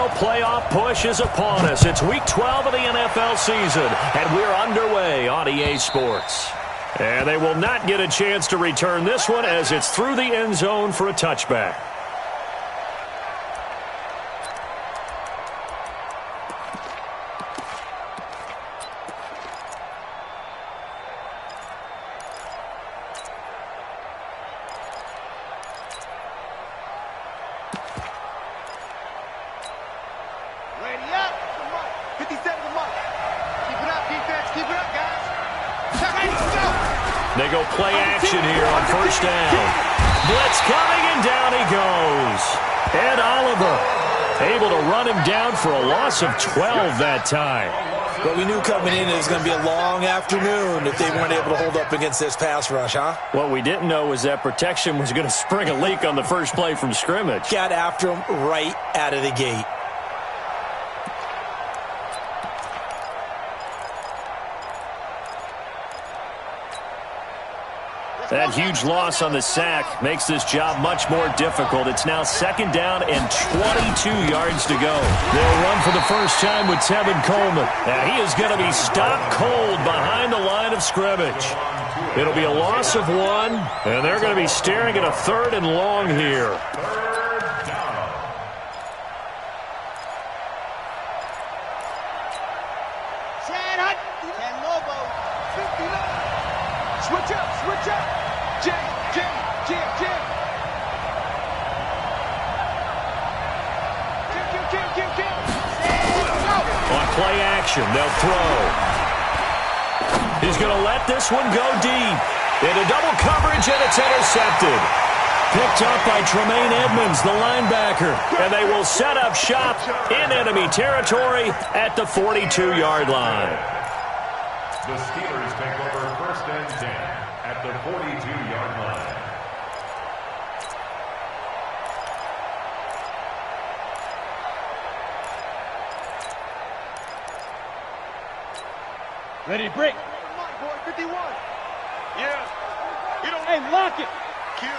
final playoff push is upon us. It's Week 12 of the NFL season, and we're underway on EA Sports. And they will not get a chance to return this one as it's through the end zone for a touchback. They go play action here on first down. Blitz coming, and down he goes. Ed Oliver able to run him down for a loss of 12 that time. But we knew coming in it was going to be a long afternoon if they weren't able to hold up against this pass rush, huh? What we didn't know was that protection was going to spring a leak on the first play from scrimmage. Got after him right out of the gate. That huge loss on the sack makes this job much more difficult. It's now second down and 22 yards to go. They'll run for the first time with Tevin Coleman. Now he is going to be stopped cold behind the line of scrimmage. It'll be a loss of 1, and they're going to be staring at a 3rd and long here. Switch up, switch up. Jam. On play action, they'll throw. He's going to let this one go deep. Into double coverage, and it's intercepted. Picked up by Tremaine Edmonds, the linebacker. And they will set up shop in enemy territory at the 42-yard line. The Steelers take over first and 10 at the 42-yard line. Ready to break. Come on, boy, 51. Yeah. You don't. Hey, lock it. Kill.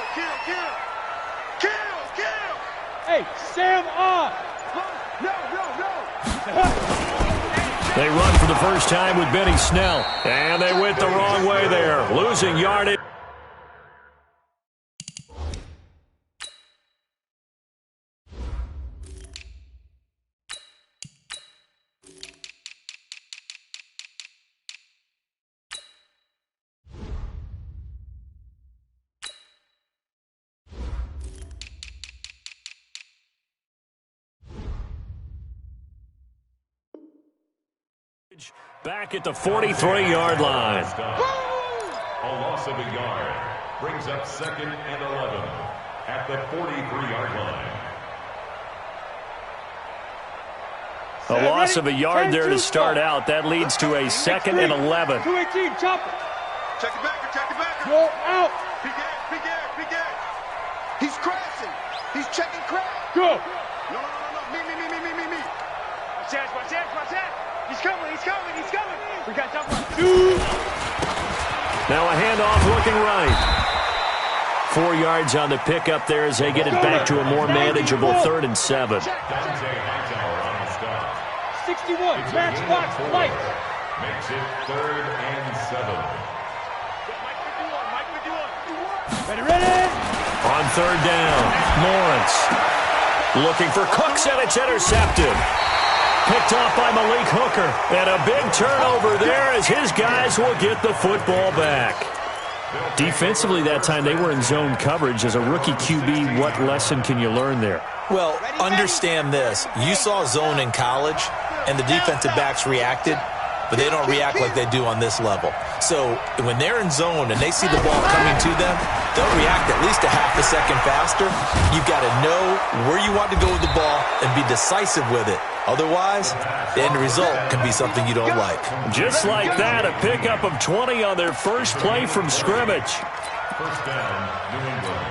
Hey, Sam off. No. They run for the first time with Benny Snell. And they went the wrong way there, losing yardage. Back at the 43-yard line. A loss of a yard brings up second and 11 at the 43-yard line. A loss of a yard there to start out. That leads to a second and 11. 218, chopper. Check it back. Roll out. Big air. He's crashing. He's checking crash. Go. No. Me. Watch that. He's coming. We got double. Now a handoff looking right. 4 yards on the pickup there as they get it back to a more manageable 3rd and 7. 61, match box, light. Makes it 3rd and 7. Mike, ready. On 3rd down, Lawrence looking for Cooks, and it's intercepted. Picked off by Malik Hooker. And a big turnover there as his guys will get the football back. Defensively that time, they were in zone coverage. As a rookie QB, what lesson can you learn there? Well, understand this. You saw zone in college, and the defensive backs reacted, but they don't react like they do on this level. So when they're in zone and they see the ball coming to them, they'll react at least a half a second faster. You've got to know where you want to go with the ball and be decisive with it. Otherwise, the end result can be something you don't like. Just like that, a pickup of 20 on their first play from scrimmage. First down, New England.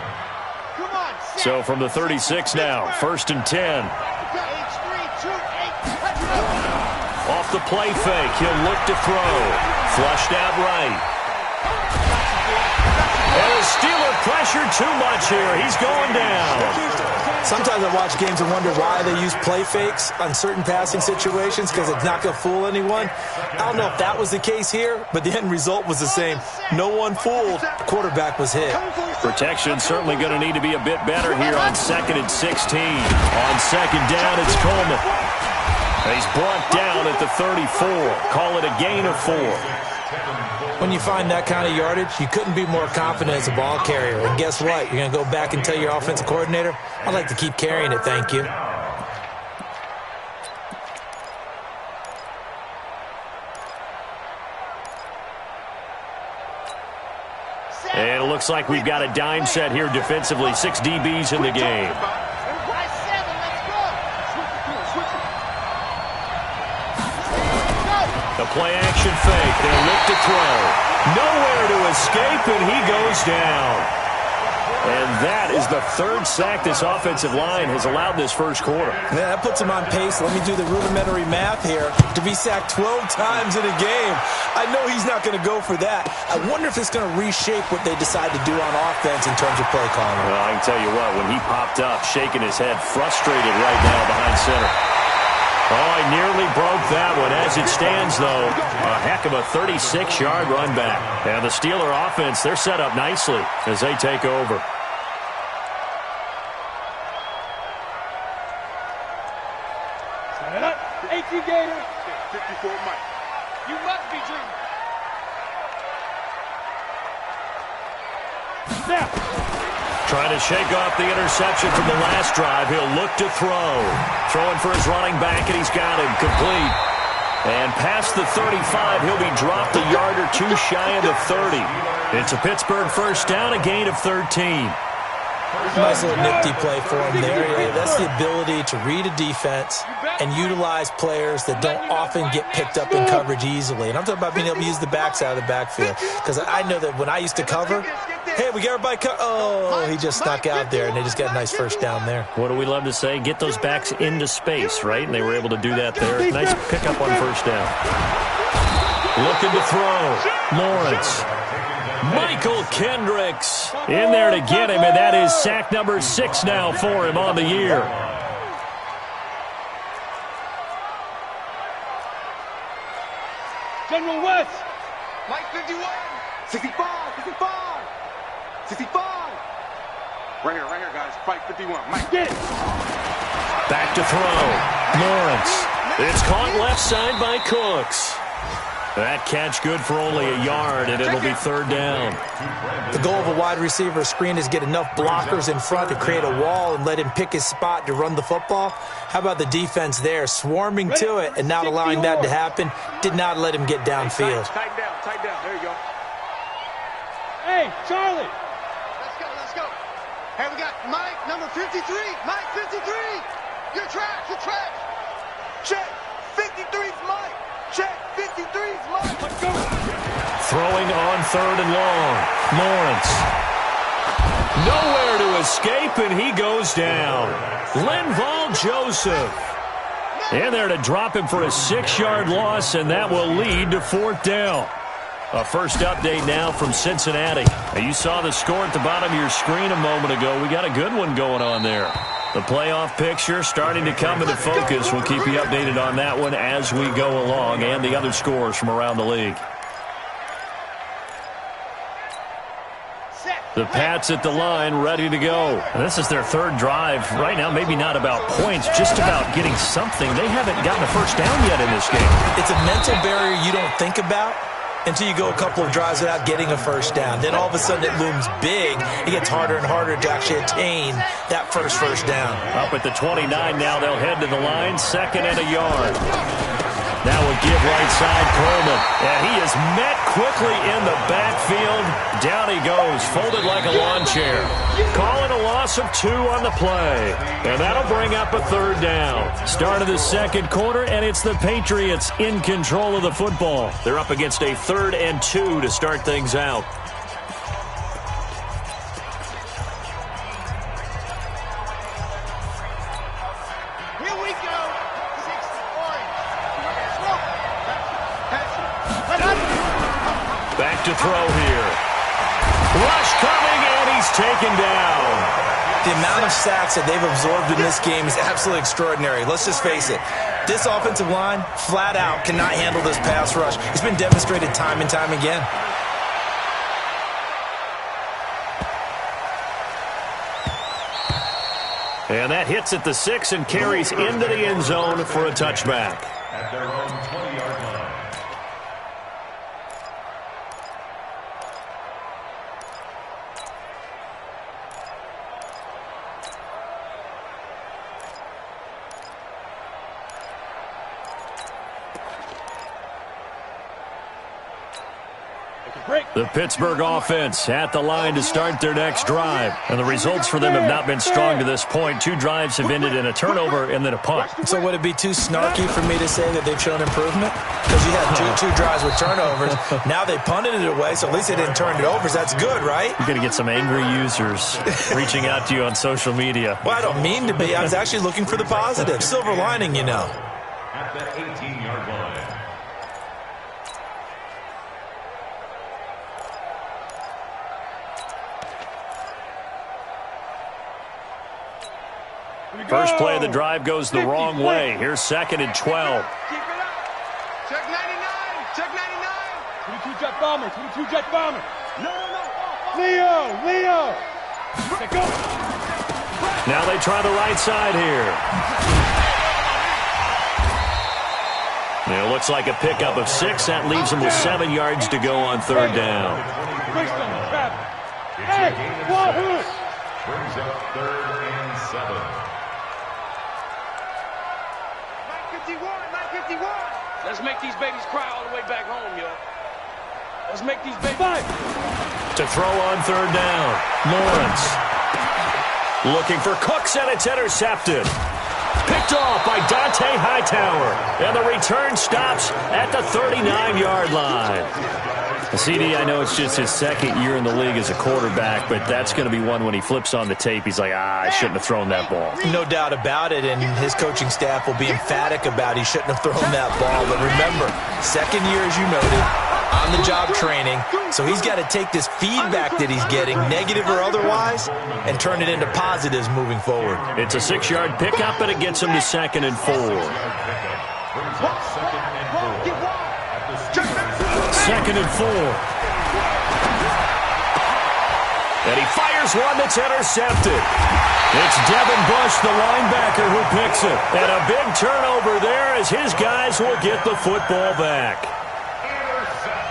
So from the 36 now, 1st and 10. Off the play fake, he'll look to throw. Flushed out right. And the Steeler pressure too much here. He's going down. Sometimes I watch games and wonder why they use play fakes on certain passing situations because it's not going to fool anyone. I don't know if that was the case here, but the end result was the same. No one fooled. The quarterback was hit. Protection certainly going to need to be a bit better here on 2nd and 16. On 2nd down, it's Coleman. He's brought down at the 34. Call it a gain of 4. When you find that kind of yardage, you couldn't be more confident as a ball carrier. And guess what? You're going to go back and tell your offensive coordinator, I'd like to keep carrying it, thank you. And it looks like we've got a dime set here defensively. 6 DBs in the game. The play-action fake. They'll look to throw. Nowhere to escape, and he goes down. And that is the 3rd sack this offensive line has allowed this first quarter. Yeah, that puts him on pace. Let me do the rudimentary math here. To be sacked 12 times in a game. I know he's not going to go for that. I wonder if it's going to reshape what they decide to do on offense in terms of play calling. Well, I can tell you what, when he popped up, shaking his head, frustrated right now behind center. Oh, he nearly broke that one. As it stands, though, a heck of a 36-yard run back. And the Steeler offense, they're set up nicely as they take over. Set up. 18 Gator. 54 Mike. You must be dreaming. Snap. Trying to shake off the interception from the last drive. He'll look to throw. Throwing for his running back, and he's got him complete. And past the 35, he'll be dropped a yard or two shy of the 30. It's a Pittsburgh first down, a gain of 13. Nice little nifty play for him there. Yeah, that's the ability to read a defense and utilize players that don't often get picked up in coverage easily. And I'm talking about being able to use the backs out of the backfield. Because I know that when I used to cover, hey, we got everybody oh, he just snuck out there, and they just got a nice first down there. What do we love to say? Get those backs into space, right? And they were able to do that there. Nice pickup on first down. Looking to throw. Lawrence. Michael Kendricks in there to get him, and that is sack number 6 now for him on the year. General West. Mike 51. 65. 65. Right here, guys. Fight 51. Mike, get it. Back to throw. Lawrence. It's caught left side by Cooks. That catch good for only a yard, and it'll be 3rd down. The goal of a wide receiver screen is get enough blockers in front to create a wall and let him pick his spot to run the football. How about the defense there, swarming to it and not allowing that to happen? Did not let him get downfield. Tighten down. There you go. Hey, Charlie. Let's go. Hey, we got Mike, number 53. Mike, 53. You're trash. Check. 53's Mike. Check. 53's Mike. Let's go. Throwing on 3rd and long. Lawrence. Nowhere to escape, and he goes down. Linval Joseph in there to drop him for a 6-yard loss, and that will lead to 4th down. A first update now from Cincinnati. You saw the score at the bottom of your screen a moment ago. We got a good one going on there. The playoff picture starting to come into focus. We'll keep you updated on that one as we go along, and the other scores from around the league. The Pats at the line, ready to go. And this is their 3rd drive. Right now, maybe not about points, just about getting something. They haven't gotten a first down yet in this game. It's a mental barrier you don't think about until you go a couple of drives without getting a first down. Then all of a sudden it looms big. It gets harder and harder to actually attain that first down. Up at the 29 now, they'll head to the line, 2nd and a yard. That will give right side Coleman. And he is met quickly in the backfield. Down he goes, folded like a lawn chair. Calling a loss of 2 on the play. And that'll bring up a 3rd down. Start of the 2nd quarter, and it's the Patriots in control of the football. They're up against a 3rd and 2 to start things out. Back to throw here. Rush coming, and he's taken down. The amount of sacks that they've absorbed in this game is absolutely extraordinary. Let's just face it. This offensive line, flat out, cannot handle this pass rush. It's been demonstrated time and time again. And that hits at the 6 and carries into the end zone for a touchback. At their own 20-yard line. The Pittsburgh offense at the line to start their next drive. And the results for them have not been strong to this point. 2 drives have ended in a turnover and then a punt. So would it be too snarky for me to say that they've shown improvement? Because you had two drives with turnovers. Now they punted it away, so at least they didn't turn it over. So that's good, right? You're going to get some angry users reaching out to you on social media. Well, I don't mean to be. I was actually looking for the positive. Silver lining, you know. At the 18-yard line. First play of the drive goes the wrong way. Here's 2nd and 12. Keep it up. Check 99. Check 99. 22 jet bomber. 22 jet bomber. No. Leo. Go. Now they try the right side here. It looks like a pickup of 6. That leaves them with 7 yards to go on 3rd down. Hey, Wahoo! Brings up 3rd and 7. 951. Let's make these babies cry all the way back home, yo. Let's make these babies. To throw on 3rd down. Lawrence. Looking for Cooks, and it's intercepted. Picked off by Dante Hightower. And the return stops at the 39-yard line. CD, I know it's just his 2nd year in the league as a quarterback, but that's going to be one when he flips on the tape. He's like, I shouldn't have thrown that ball. No doubt about it, and his coaching staff will be emphatic about he shouldn't have thrown that ball. But remember, 2nd year, as you noted, on-the-job training, so he's got to take this feedback that he's getting, negative or otherwise, and turn it into positives moving forward. It's a 6-yard pickup, and it gets him to 2nd and 4. 2nd and 4. And he fires one that's intercepted. It's Devin Bush, the linebacker, who picks it. And a big turnover there as his guys will get the football back.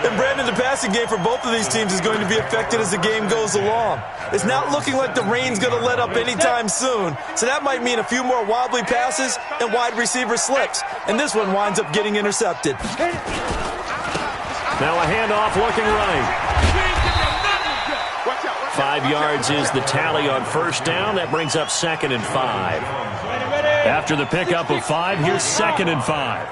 And Brandon, the passing game for both of these teams is going to be affected as the game goes along. It's not looking like the rain's going to let up anytime soon, so that might mean a few more wobbly passes and wide receiver slips. And this one winds up getting intercepted. Now a handoff looking right. 5 yards is the tally on 1st down. That brings up 2nd and 5. After the pickup of 5, here's 2nd and 5.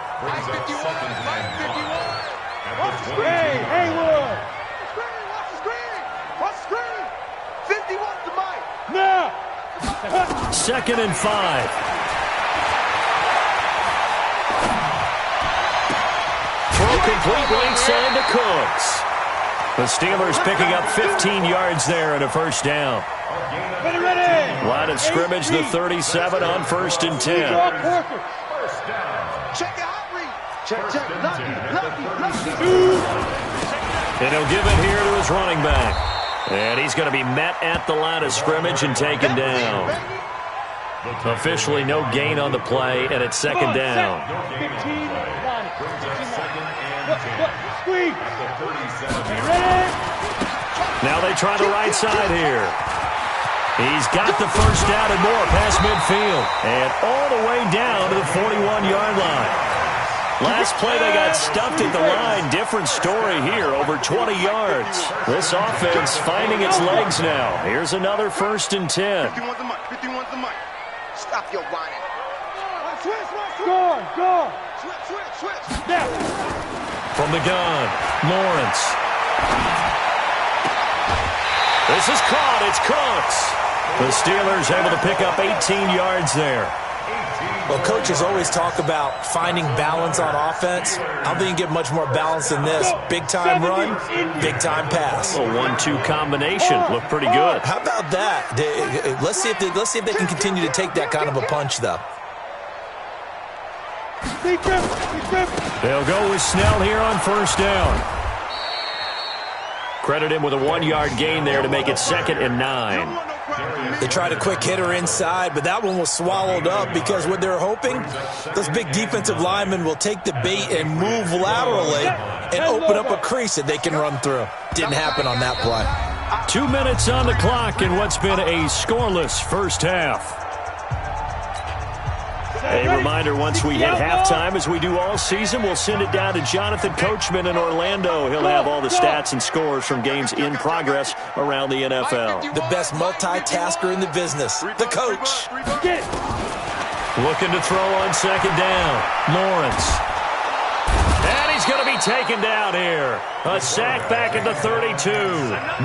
Hey, Haywood! Watch the screen! Watch the screen! 50 wants the mic! Now! 2nd and 5. Throw complete right side to Cooks. The Steelers picking up 15 yards there and a 1st down. Ready! Line of scrimmage, the 37 on 1st and 10. Check the hot read! Check. Lucky. And he'll give it here to his running back. And he's going to be met at the line of scrimmage and taken down. Officially no gain on the play, and it's 2nd down. Now they try the right side here. He's got the 1st down and more past midfield. And all the way down to the 41-yard line. Last play they got stuffed at the line. Different story here, over 20 yards. This offense finding its legs now. Here's another 1st and 10. 51's the mic. Stop your whining. Go. Switch. Now. From the gun, Lawrence. This is caught. It's Cooks. The Steelers able to pick up 18 yards there. Well, coaches always talk about finding balance on offense. I don't think you get much more balance than this. Big-time run, big-time pass. A 1-2 combination. Looked pretty good. How about that? Let's see if they can continue to take that kind of a punch, though. They'll go with Snell here on first down. Credit him with a 1-yard gain there to make it 2nd and 9. They tried a quick hitter inside, but that one was swallowed up because what they're hoping, those big defensive linemen will take the bait and move laterally and open up a crease that they can run through. Didn't happen on that play. 2 minutes on the clock in what's been a scoreless first half. A reminder, once we hit halftime, as we do all season, we'll send it down to Jonathan Coachman in Orlando. He'll have all the stats and scores from games in progress around the NFL. The best multitasker in the business, the coach. Looking to throw on second down. Lawrence. And he's going to be taken down here. A sack back at the 32.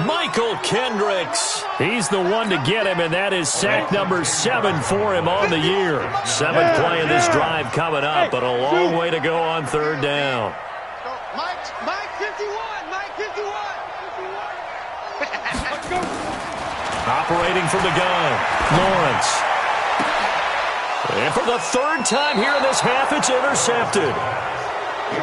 Michael Kendricks. He's the one to get him, and that is sack number 7 for him on the year. 7th play of this drive coming up, but a long way to go on third down. Mike 51. Mike 51. Operating from the gun. Lawrence. And for the 3rd time here in this half, it's intercepted.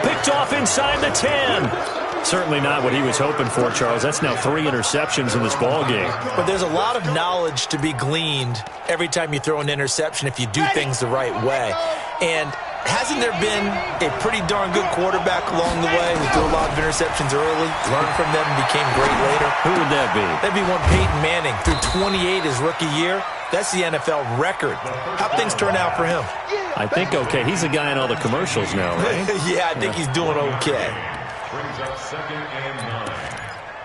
Picked off inside the 10. Certainly not what he was hoping for, Charles. That's now 3 interceptions in this ballgame. But there's a lot of knowledge to be gleaned every time you throw an interception if you do things the right way. And hasn't there been a pretty darn good quarterback along the way who threw a lot of interceptions early, learned from them, and became great later? Who would that be? That'd be one Peyton Manning. Threw 28 his rookie year. That's the NFL record. How'd things turn out for him? I think okay. He's a guy in all the commercials now, right? Yeah, I think he's doing okay. Brings up 2nd and 9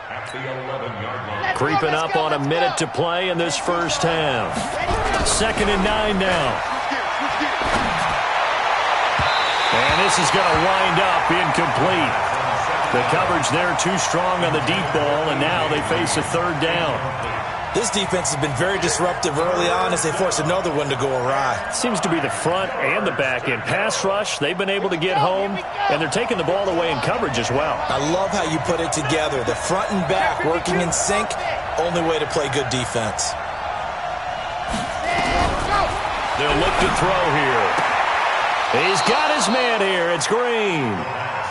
at the 11-yard line. Creeping up on a minute to play in this first half. 2nd and 9 now. And this is going to wind up incomplete. The coverage there too strong on the deep ball, and now they face a 3rd down. This defense has been very disruptive early on as they force another one to go awry. Seems to be the front and the back end. Pass rush, they've been able to get home, and they're taking the ball away in coverage as well. I love how you put it together. The front and back working in sync, only way to play good defense. They'll look to throw here. He's got his man here. It's Green.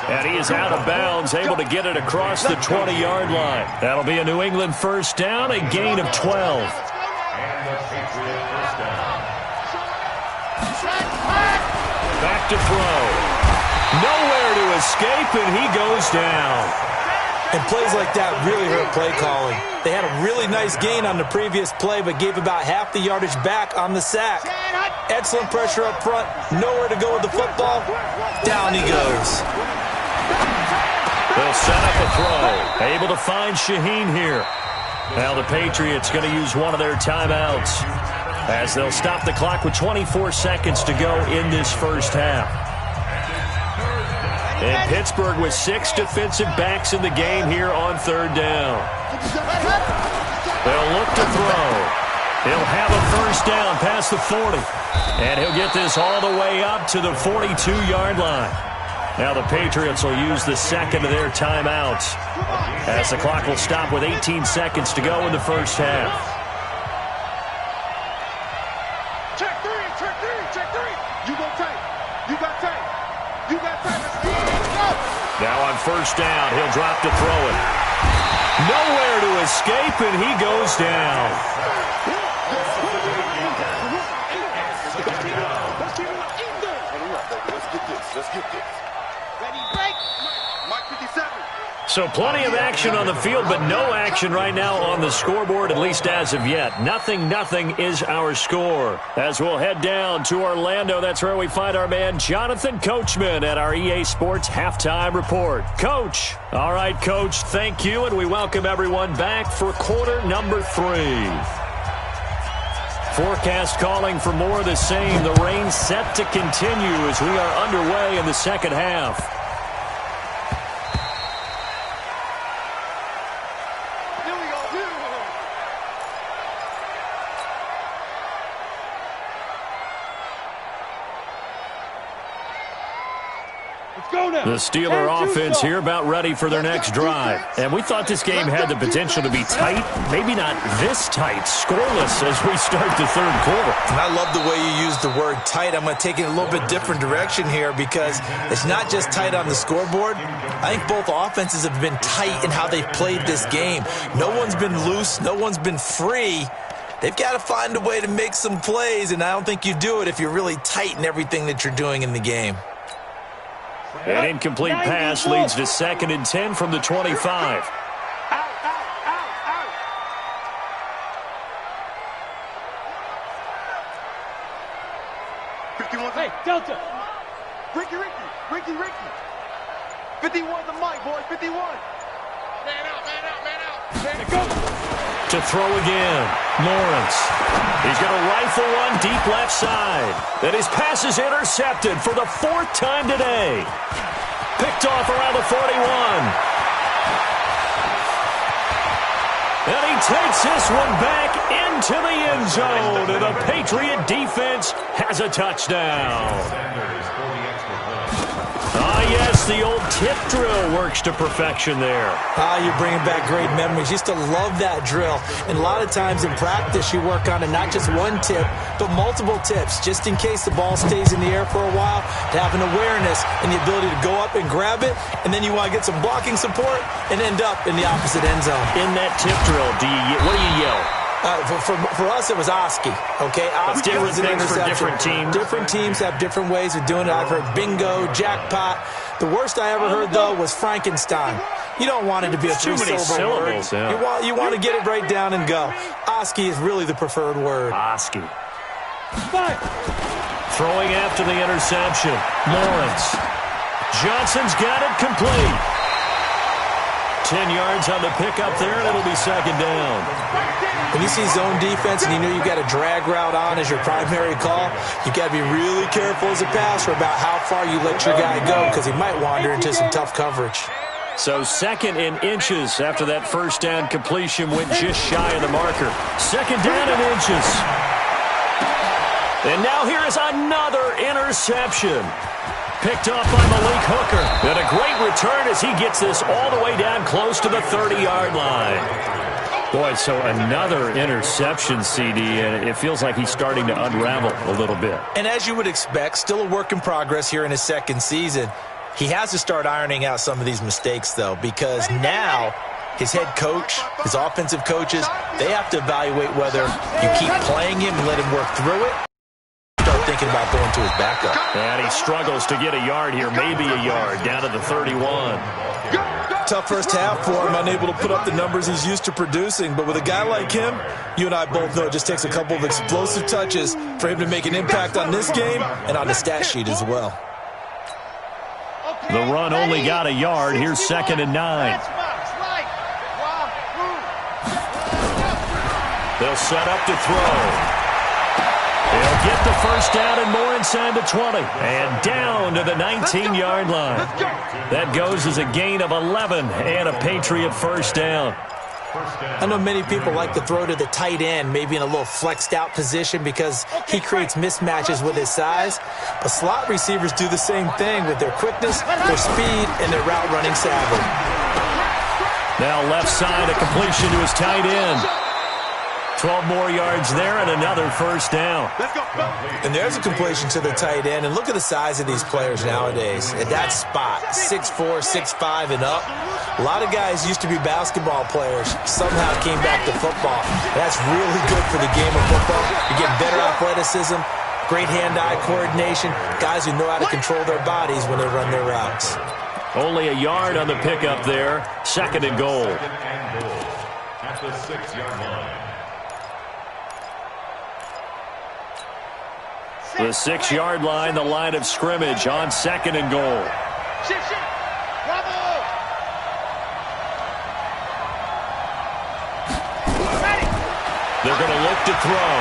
And he is out of bounds, able to get it across the 20-yard line. That'll be a New England first down, a gain of 12. And the Patriot first down. Back to throw. Nowhere to escape, and he goes down. And plays like that really hurt play calling. They had a really nice gain on the previous play, but gave about half the yardage back on the sack. Excellent pressure up front. Nowhere to go with the football. Down he goes. They'll set up a throw. Able to find Shaheen here. Now the Patriots going to use one of their timeouts as they'll stop the clock with 24 seconds to go in this first half. And Pittsburgh with 6 defensive backs in the game here on 3rd down. They'll look to throw. He'll have a first down past the 40. And he'll get this all the way up to the 42-yard line. Now the Patriots will use the 2nd of their timeouts as the clock will stop with 18 seconds to go in the first half. Check 3, check 3, check 3. You go tight. You got tight. You got tight. Let's go. Now on first down, he'll drop to throw it. Nowhere to escape, and he goes down. Let's get this. Ready, break. Mike 57. So plenty of action on the field, but no action right now on the scoreboard, at least as of yet. 0-0 is our score. As we'll head down to Orlando, that's where we find our man Jonathan Coachman at our EA Sports Halftime Report. Coach. All right, Coach, thank you, and we welcome everyone back for quarter number 3. Forecast calling for more of the same. The rain set to continue as we are underway in the second half. Here we go. Here we go. The Steeler offense here about ready for their next drive. And we thought this game had the potential to be tight, maybe not this tight, scoreless as we start the third quarter. And I love the way you use the word tight. I'm going to take it a little bit different direction here because it's not just tight on the scoreboard. I think both offenses have been tight in how they've played this game. No one's been loose. No one's been free. They've got to find a way to make some plays, and I don't think you do it if you're really tight in everything that you're doing in the game. An incomplete pass leads to 2nd and 10 from the 25. Hey, Delta. Ricky. 51 the mic, boys. 51. Man out. Go. To throw again, Lawrence. He's going to rifle one deep left side. Then his pass is intercepted for the 4th time today. Picked off around the 41. And he takes this one back into the end zone. And the Patriot defense has a touchdown. Yes, the old tip drill works to perfection there. You're bringing back great memories. Used to love that drill. And a lot of times in practice, you work on it, not just one tip, but multiple tips, just in case the ball stays in the air for a while, to have an awareness and the ability to go up and grab it, and then you want to get some blocking support and end up in the opposite end zone. In that tip drill, what do you yell? For us, it was Oski. Okay, Oski was an interception. For different teams. Different teams have different ways of doing it. I've heard bingo, jackpot. The worst I ever heard, though, was Frankenstein. You don't want it to be a three-syllable word. Yeah. You want to get it right down and go. Oski is really the preferred word. Oski. Throwing after the interception. Lawrence. Johnson's got it complete. 10 yards on the pickup there, and it'll be 2nd down. When you see zone defense and you know you've got a drag route on as your primary call, you've got to be really careful as a passer about how far you let your guy go because he might wander into some tough coverage. So 2nd and inches after that first down completion went just shy of the marker. 2nd down and inches. And now here is another interception. Picked off by Malik Hooker. And a great return as he gets this all the way down close to the 30-yard line. Boy, so another interception, CD, and it feels like he's starting to unravel a little bit. And as you would expect, still a work in progress here in his 2nd season. He has to start ironing out some of these mistakes, though, because now his head coach, his offensive coaches, they have to evaluate whether you keep playing him and let him work through it, start thinking about going to his backup. And he struggles to get a yard here, maybe a yard, down to the 31. Tough first half for him, unable to put up the numbers he's used to producing. But with a guy like him, you and I both know it just takes a couple of explosive touches for him to make an impact on this game and on the stat sheet as well. The run only got a yard. Here's 2nd and 9. They'll set up to throw. They'll get the first down and more inside the 20. And down to the 19-yard line. That goes as a gain of 11 and a Patriot first down. I know many people like to throw to the tight end, maybe in a little flexed out position because he creates mismatches with his size. But slot receivers do the same thing with their quickness, their speed, and their route running savvy. Now left side, a completion to his tight end. 12 more yards there and another first down. And there's a completion to the tight end. And look at the size of these players nowadays. At that spot, 6'4", 6'5", and up. A lot of guys used to be basketball players, somehow came back to football. That's really good for the game of football. You're getting better athleticism, great hand-eye coordination, guys who know how to control their bodies when they run their routes. Only a yard on the pickup there. 2nd and goal. At the 6-yard line. The 6-yard line, the line of scrimmage on 2nd and goal. Bravo! They're going to look to throw.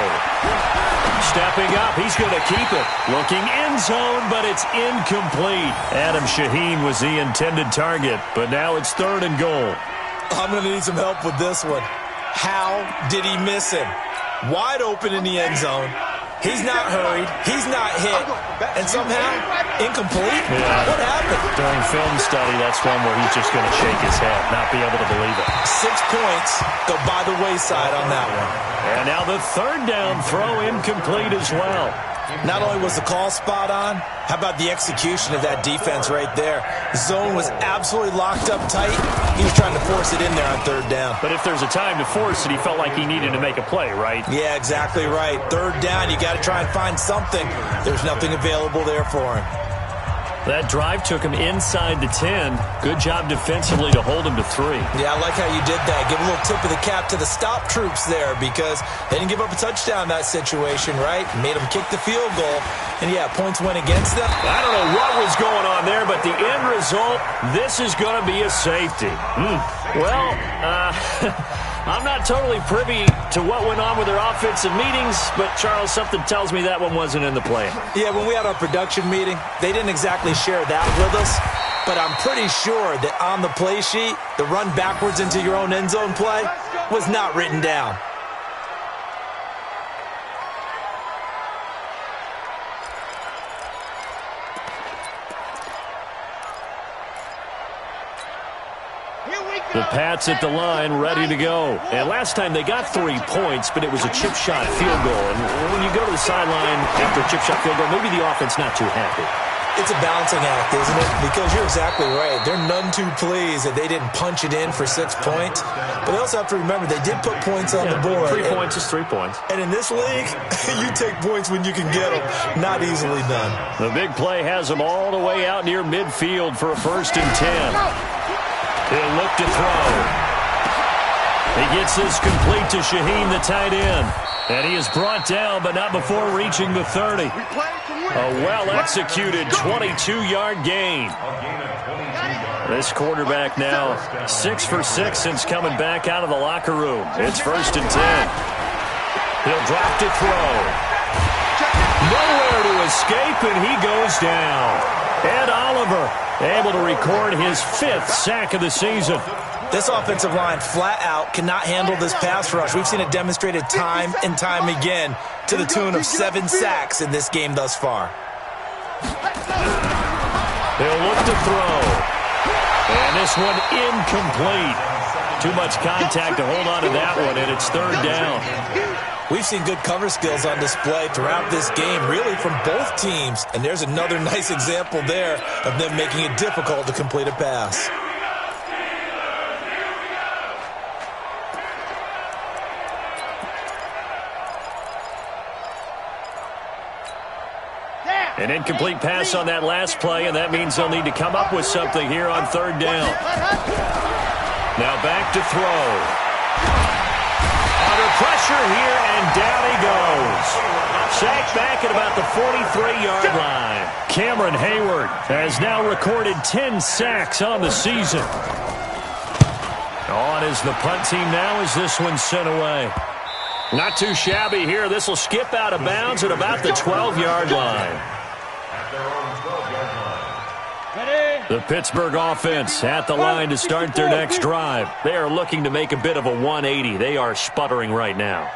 Stepping up, he's going to keep it. Looking end zone, but it's incomplete. Adam Shaheen was the intended target, but now it's 3rd and goal. I'm going to need some help with this one. How did he miss him? Wide open in the end zone. He's not hurried. He's not hit. And somehow, Incomplete? Yeah. What happened? During film study, that's one where he's just going to shake his head, not be able to believe it. 6 points go by the wayside on that one. And now the third down throw incomplete as well. Not only was the call spot on, how about the execution of that defense right there? Zone was absolutely locked up tight. He was trying to force it in there on third down. But if there's a time to force it, he felt like he needed to make a play, right? Yeah, exactly right. Third down, you got to try and find something. There's nothing available there for him. That drive took him inside the 10. Good job defensively to hold him to 3. Yeah, I like how you did that. Give a little tip of the cap to the stop troops there because they didn't give up a touchdown in that situation, right? Made them kick the field goal. And, yeah, points went against them. I don't know what was going on there, but the end result, this is going to be a safety. Well, I'm not totally privy to what went on with their offensive meetings, but, Charles, something tells me that one wasn't in the plan. Yeah, when we had our production meeting, they didn't exactly share that with us, but I'm pretty sure that on the play sheet, the run backwards into your own end zone play was not written down. The Pats at the line, ready to go. And last time they got 3 points, but it was a chip shot field goal. And when you go to the sideline after a chip shot field goal, maybe the offense not too happy. It's a balancing act, isn't it? Because you're exactly right. They're none too pleased that they didn't punch it in for 6 points. But they also have to remember they did put points on the board. 3 points is 3 points. And in this league, you take points when you can get them. Not easily done. The big play has them all the way out near midfield for a 1st and 10. He'll look to throw. He gets this complete to Shaheen, the tight end. And he is brought down, but not before reaching the 30. A well-executed 22-yard gain. This quarterback now 6 for 6 since coming back out of the locker room. It's 1st and 10. He'll drop to throw. Nowhere to escape, and he goes down. Ed Oliver able to record his 5th sack of the season. This offensive line flat out cannot handle this pass rush. We've seen it demonstrated time and time again to the tune of 7 sacks in this game thus far. They'll look to throw. And this one incomplete. Too much contact to hold on to that one, and it's 3rd down. We've seen good cover skills on display throughout this game, really from both teams. And there's another nice example there of them making it difficult to complete a pass. An incomplete pass on that last play, and that means they'll need to come up with something here on 3rd down. Now back to throw. Under pressure here, and down he goes. Sacked back at about the 43-yard line. Cameron Hayward has now recorded 10 sacks on the season. On is the punt team now as this one's sent away. Not too shabby here. This will skip out of bounds at about the 12-yard line. The Pittsburgh offense at the line to start their next drive. They are looking to make a bit of a 180. They are sputtering right now.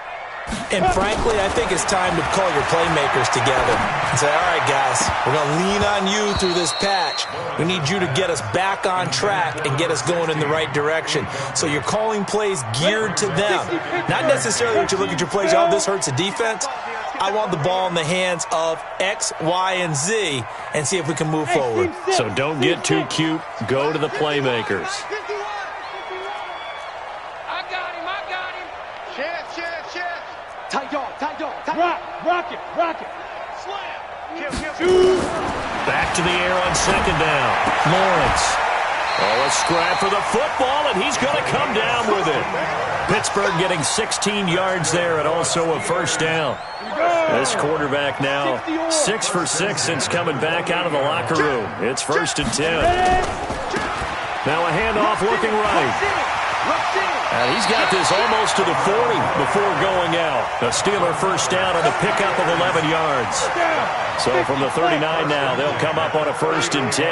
And frankly, I think it's time to call your playmakers together and say, all right, guys, we're going to lean on you through this patch. We need you to get us back on track and get us going in the right direction. So you're calling plays geared to them. Not necessarily that you look at your plays, oh, this hurts the defense. I want the ball in the hands of X, Y, and Z and see if we can move forward. So don't get too cute. Go to the playmakers. I got him. Chance. Tight dog. Rock it. Slam. Back to the air on 2nd down. Lawrence. Oh, a scrap for the football, and he's going to come down with it. Pittsburgh getting 16 yards there and also a 1st down. This quarterback now 6 for 6 since coming back out of the locker room. It's 1st and 10. Now a handoff looking right. And he's got this almost to the 40 before going out. A Steeler 1st down on the pickup of 11 yards. So from the 39 now, they'll come up on a 1st and 10.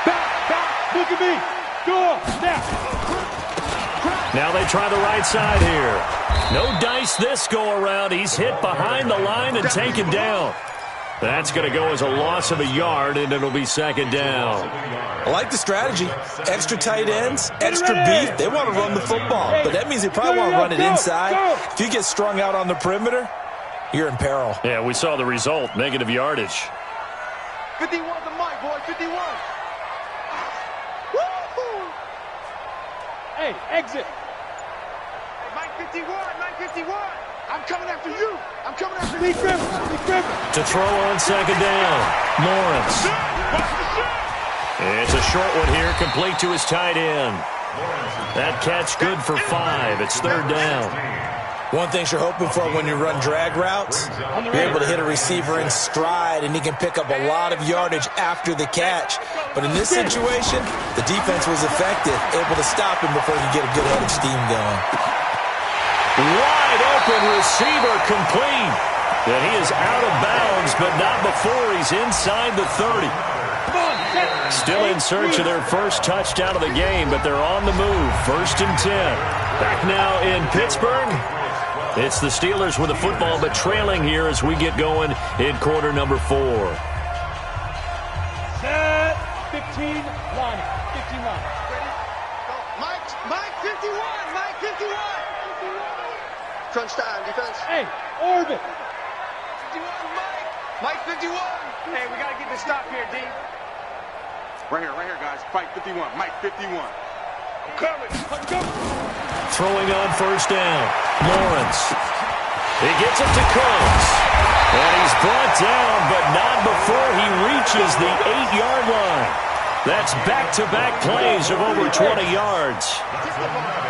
Back. Look at me. Go. Now. Now they try the right side here. No dice this go around. He's hit behind the line and taken down. That's going to go as a loss of a yard, and it'll be second down. I like the strategy. Extra tight ends, extra beef. They want to run the football, but that means they probably want to run it inside. If you get strung out on the perimeter, you're in peril. Yeah, we saw the result, negative yardage. 51 to Mike, boy, 51. Woo-hoo. Hey, exit. Hey, Mike 51, Mike 51. I'm coming after you. I'm coming after you. To throw on second down, Lawrence. It's a short one here, complete to his tight end. That catch good for 5. It's third down. One thing you're hoping for when you run drag routes, you're able to hit a receiver in stride, and he can pick up a lot of yardage after the catch. But in this situation, the defense was effective, able to stop him before he could get a good head of steam going. Wide open receiver complete. And he is out of bounds, but not before he's inside the 30. Still in search of their first touchdown of the game, but they're on the move. 1st and 10. Back now in Pittsburgh. It's the Steelers with the football, but trailing here as we get going in quarter number 4. Set 15 line. 15 line. Ready? Go. Mike 51, Mike 51. Crunch time, defense. Hey, orbit. 51, Mike 51. Hey, we got to get this stop here, D. Right here, guys. Fight 51, Mike 51. I'm coming. Go. Throwing on first down, Lawrence. He gets it to Coates. And he's brought down, but not before he reaches the 8-yard line. That's back-to-back plays of over 20 yards.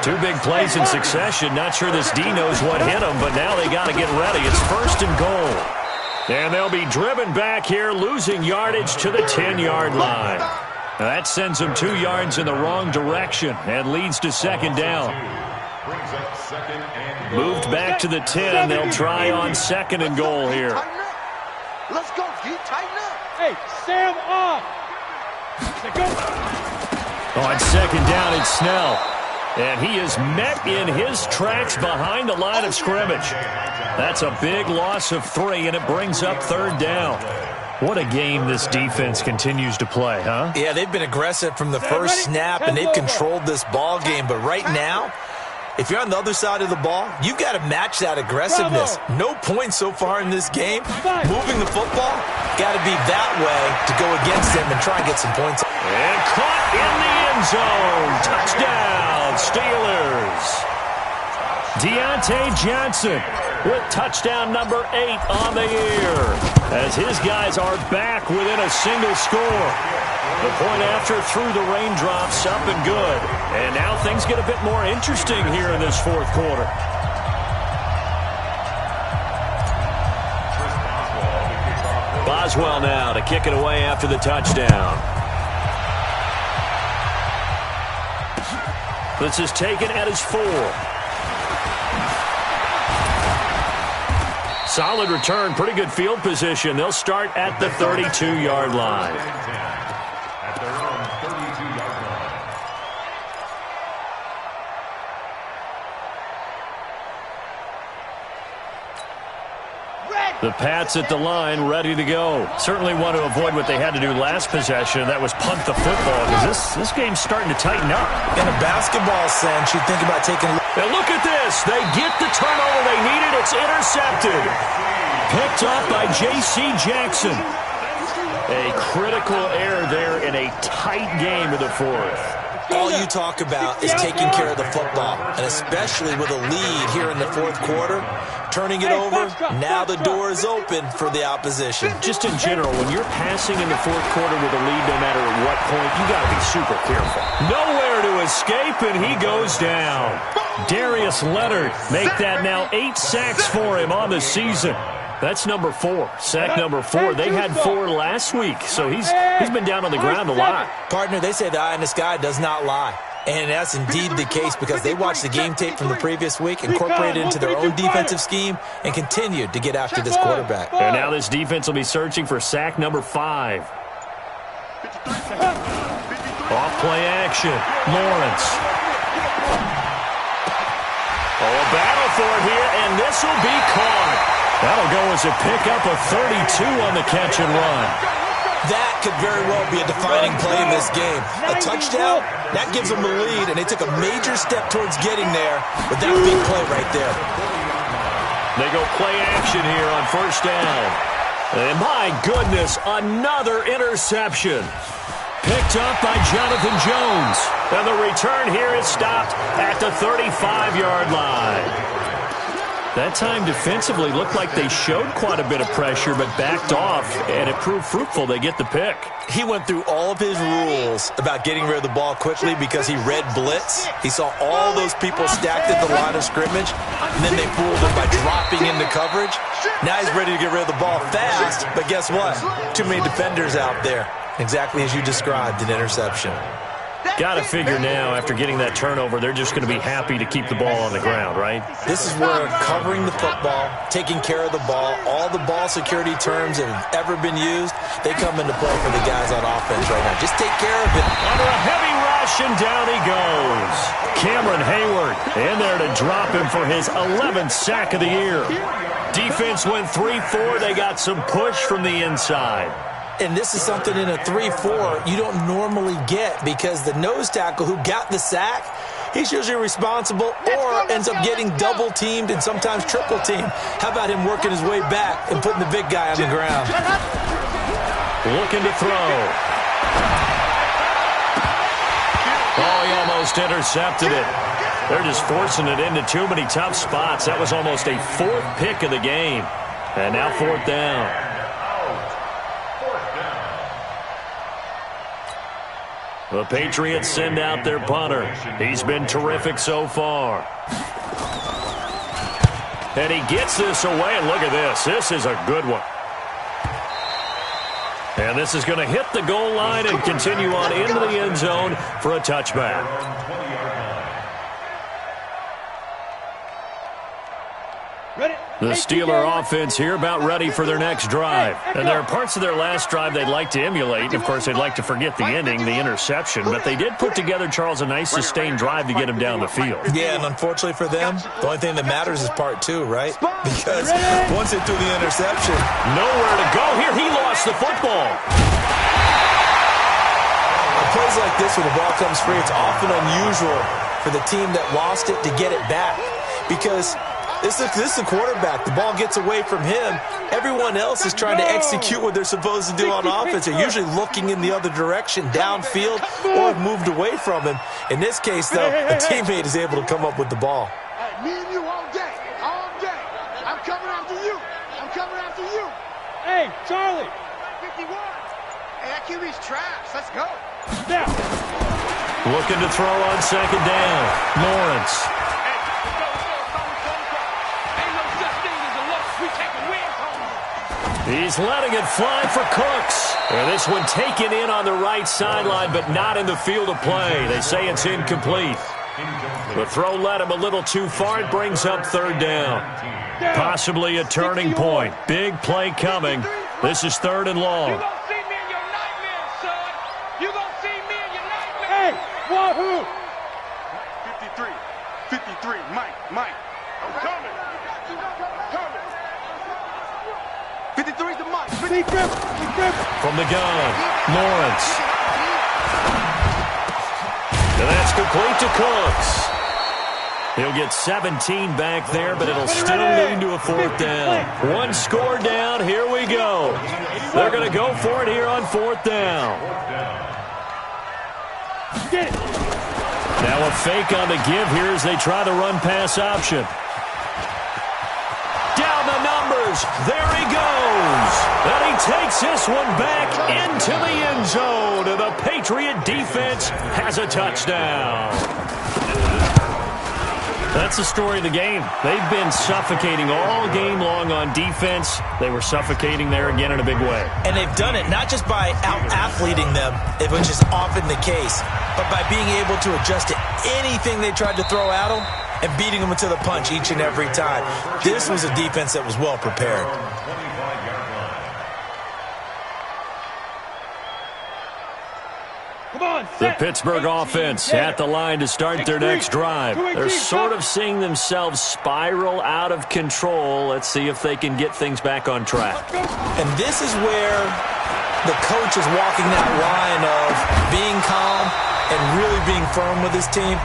2 big plays in succession. Not sure this D knows what hit him, but now they got to get ready. It's 1st and goal. And they'll be driven back here, losing yardage to the 10-yard line. Now that sends them 2 yards in the wrong direction and leads to second down. Moved back to the 10. They'll try on 2nd and goal here. Let's go, D. Tighten up. Hey, Sam off. Go. On second down, it's Snell. And he is met in his tracks behind the line of scrimmage. That's a big loss of 3, and it brings up 3rd down. What a game this defense continues to play, huh? Yeah, they've been aggressive from the first snap, and they've controlled this ball game. But right now, if you're on the other side of the ball, you've got to match that aggressiveness. No points so far in this game. Moving the football, got to be that way to go against them and try and get some points. And caught in the end zone. Touchdown, Steelers. Deontay Johnson with touchdown number 8 on the year, as his guys are back within a single score. The point after through the raindrops, up and good. And now things get a bit more interesting here in this 4th quarter. Boswell now to kick it away after the touchdown. This is taken at his 4. Solid return, pretty good field position. They'll start at the 32-yard line. At their own 32-yard line. The Pats at the line, ready to go. Certainly want to avoid what they had to do last possession. That was punt the football, because this game's starting to tighten up. In a basketball sense, you think about taking... And look at this. They get the turnover they needed. It's intercepted. Picked up by J.C. Jackson. A critical error there in a tight game of the 4th. All you talk about is taking care of the football, and especially with a lead here in the 4th quarter, turning it over, now the door is open for the opposition. Just in general, when you're passing in the 4th quarter with a lead, no matter at what point, you got to be super careful. Nowhere to escape, and he goes down. Darius Leonard make that now 8 sacks for him on the season. That's number 4, sack number 4. They had 4 last week, so he's been down on the ground a lot. Partner, they say the eye in the sky does not lie. And that's indeed the case, because they watched the game tape from the previous week, incorporated it into their own defensive scheme, and continued to get after this quarterback. And now this defense will be searching for sack number 5. Off play action, Lawrence. Oh, a battle for it here, and this will be caught. That'll go as a pickup of 32 on the catch and run. That could very well be a defining play in this game. A touchdown, that gives them the lead, and they took a major step towards getting there with that big play right there. They go play action here on first down. And my goodness, another interception. Picked up by Jonathan Jones. And the return here is stopped at the 35-yard line. That time defensively looked like they showed quite a bit of pressure but backed off, and it proved fruitful. They get the pick. He went through all of his rules about getting rid of the ball quickly because he read blitz. He saw all those people stacked at the line of scrimmage, and then they fooled him by dropping into coverage. Now he's ready to get rid of the ball fast, but guess what? Too many defenders out there. Exactly as you described, an interception. Got to figure now, after getting that turnover, they're just going to be happy to keep the ball on the ground, right? This is where covering the football, taking care of the ball, all the ball security terms that have ever been used, they come into play for the guys on offense right now. Just take care of it. Under a heavy rush, and down he goes. Cameron Hayward in there to drop him for his 11th sack of the year. Defense went 3-4. They got some push from the inside. And this is something in a 3-4 you don't normally get because the nose tackle who got the sack, he's usually responsible or ends up getting double-teamed and sometimes triple-teamed. How about him working his way back and putting the big guy on the ground? Looking to throw. Oh, he almost intercepted it. They're just forcing it into too many tough spots. That was almost a fourth pick of the game. And now fourth down. The Patriots send out their punter. He's been terrific so far. And he gets this away. And look at this. This is a good one. And this is going to hit the goal line and continue on into the end zone for a touchback. The Steeler offense here about ready for their next drive. And there are parts of their last drive they'd like to emulate. Of course, they'd like to forget the ending, the interception. But they did put together, Charles, a nice sustained drive to get him down the field. Yeah, and unfortunately for them, the only thing that matters is part two, right? Because once they threw the interception, nowhere to go here. He lost the football. Plays like this when the ball comes free, it's often unusual for the team that lost it to get it back. Because this is the quarterback. The ball gets away from him. Everyone else is trying to execute what they're supposed to do on offense. They're usually looking in the other direction, downfield, or have moved away from him. In this case, though, a teammate is able to come up with the ball. Me and you all day. All day. I'm coming after you. I'm coming after you. Hey, Charlie. 51. Hey, that QB's trash. Let's go. Now. Looking to throw on second down. Lawrence. He's letting it fly for Cooks. And this one taken in on the right sideline, but not in the field of play. They say it's incomplete. The throw led him a little too far. It brings up third down. Possibly a turning point. Big play coming. This is third and long. You're going to see me in your nightmares, son. You're going to see me in your nightmares. Hey, wahoo! 53. Mike. I'm coming. 53's the Mike. From the gun, Lawrence. And that's complete to Cooks. He'll get 17 back there, but it'll still lead to a fourth down. One score down. Here we go. They're going to go for it here on fourth down. Now a fake on the give here as they try the run-pass option. Down the numbers. There he goes. And he takes this one back into the end zone. And the Patriot defense has a touchdown. That's the story of the game. They've been suffocating all game long on defense. They were suffocating there again in a big way. And they've done it not just by out-athleting them, which is often the case, but by being able to adjust to anything they tried to throw at them and beating them to the punch each and every time. This was a defense that was well prepared. Come on, The Pittsburgh offense at the line to start their next drive. They're sort of seeing themselves spiral out of control. Let's see if they can get things back on track. And this is where the coach is walking that line of being calm and really being firm with his team.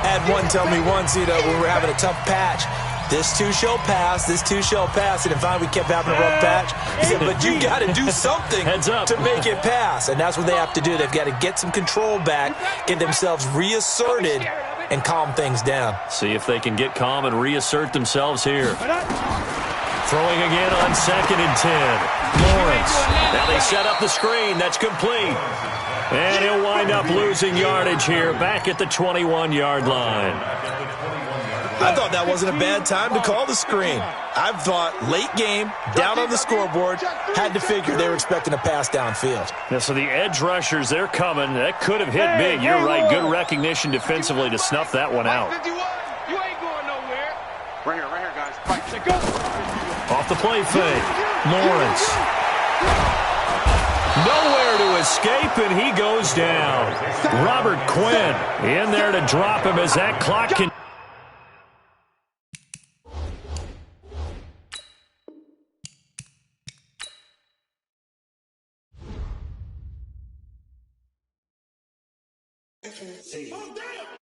I had one tell me once, when we were having a tough patch, this too shall pass, this too shall pass. And finally we kept having a rough patch. He said, but you got to do something to make it pass. And that's what they have to do. They've got to get some control back, get themselves reasserted, and calm things down. See if they can get calm and reassert themselves here. Throwing again on 2nd and 10. Lawrence. Now they set up the screen. That's complete. And he'll wind up losing yardage here back at the 21-yard line. I thought that wasn't a bad time to call the screen. I thought late game, down on the scoreboard, had to figure they were expecting a pass downfield. Yeah, so the edge rushers, they're coming. That could have hit big. You're right. Good recognition defensively to snuff that one out. You ain't going nowhere. Right here, guys. Fight. Go. Off the play fake. Lawrence. Nowhere to escape, and he goes down. Robert Quinn in there to drop him as that clock can...